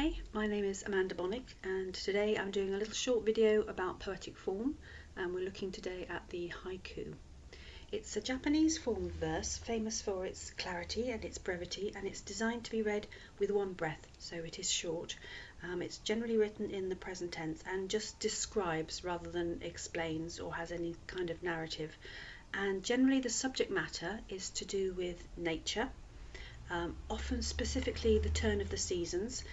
Hi, my name is Amanda Bonnick, and today I'm doing a little short video about poetic form, and we're looking today at the haiku. It's a Japanese form of verse famous for its clarity and its brevity, and it's designed to be read with one breath, so it is short. It's generally written in the present tense and just describes rather than explains or has any kind of narrative. And generally the subject matter is to do with nature, often specifically the turn of the seasons,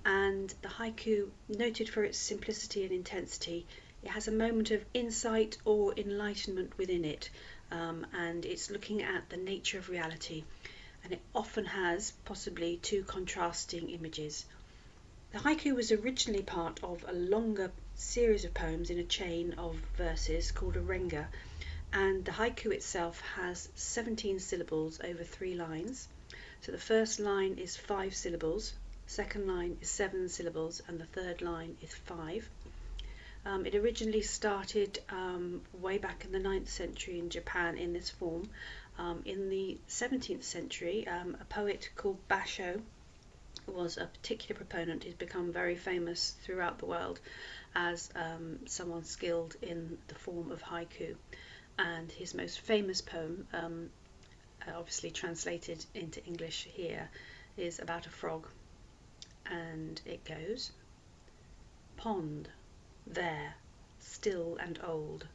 and the haiku, noted for its simplicity and intensity, it has a moment of insight or enlightenment within it, and it's looking at the nature of reality, and it often has possibly two contrasting images. The haiku was originally part of a longer series of poems in a chain of verses called a renga, and the haiku itself has 17 syllables over 3 lines. So the first line is 5 syllables, second line is 7 syllables, and the third line is 5. It originally started way back in the 9th century in Japan in this form. In the 17th century, a poet called Basho was a particular proponent. He's become very famous throughout the world as someone skilled in the form of haiku. And his most famous poem, obviously translated into English here, is about a frog, and it goes: pond, there, still and old,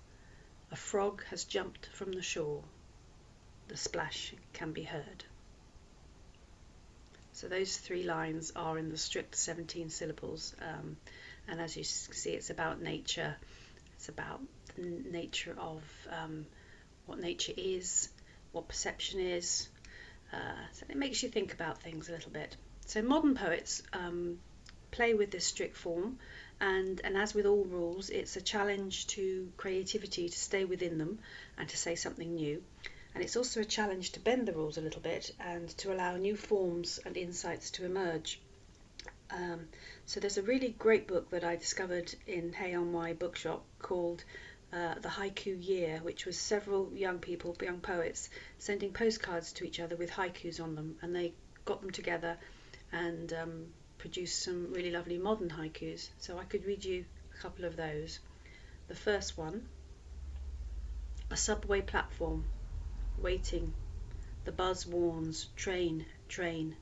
a frog has jumped from the shore, the splash can be heard. So those 3 lines are in the strict 17 syllables, and as you see, it's about nature. It's about the nature of what nature is, what perception is, so it makes you think about things a little bit. So modern poets play with this strict form, and as with all rules, it's a challenge to creativity to stay within them and to say something new. And it's also a challenge to bend the rules a little bit and to allow new forms and insights to emerge. So there's a really great book that I discovered in Hey On My bookshop called The Haiku Year, which was several young people, young poets, sending postcards to each other with haikus on them, and they got them together and produced some really lovely modern haikus. So I could read you a couple of those. The first one: a subway platform, waiting, the buzz warns, train, train,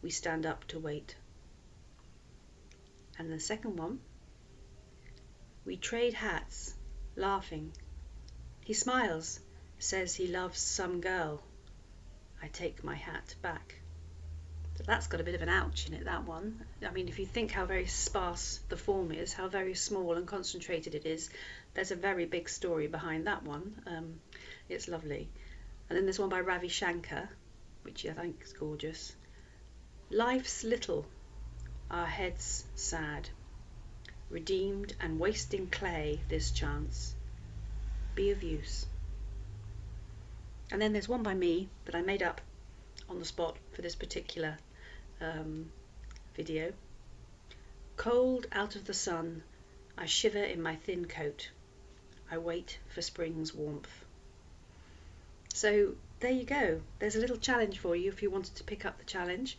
we stand up to wait. And the second one: we trade hats, laughing, he smiles, says he loves some girl, I take my hat back. So that's got a bit of an ouch in it, that one. I mean, if you think how very sparse the form is, how very small and concentrated it is, there's a very big story behind that one. It's lovely. And then there's one by Ravi Shankar, which I think is gorgeous. Life's little, our heads sad, redeemed and wasting clay this chance, be of use. And then there's one by me that I made up on the spot for this particular video. Cold out of the sun, I shiver in my thin coat, I wait for spring's warmth. So there you go. There's a little challenge for you if you wanted to pick up the challenge.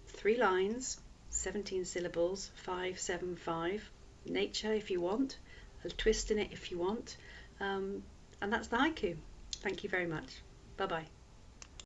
3 lines, 17 syllables, 5, 7, 5. Nature if you want, a twist in it if you want, and that's the haiku. Thank you very much. Bye bye.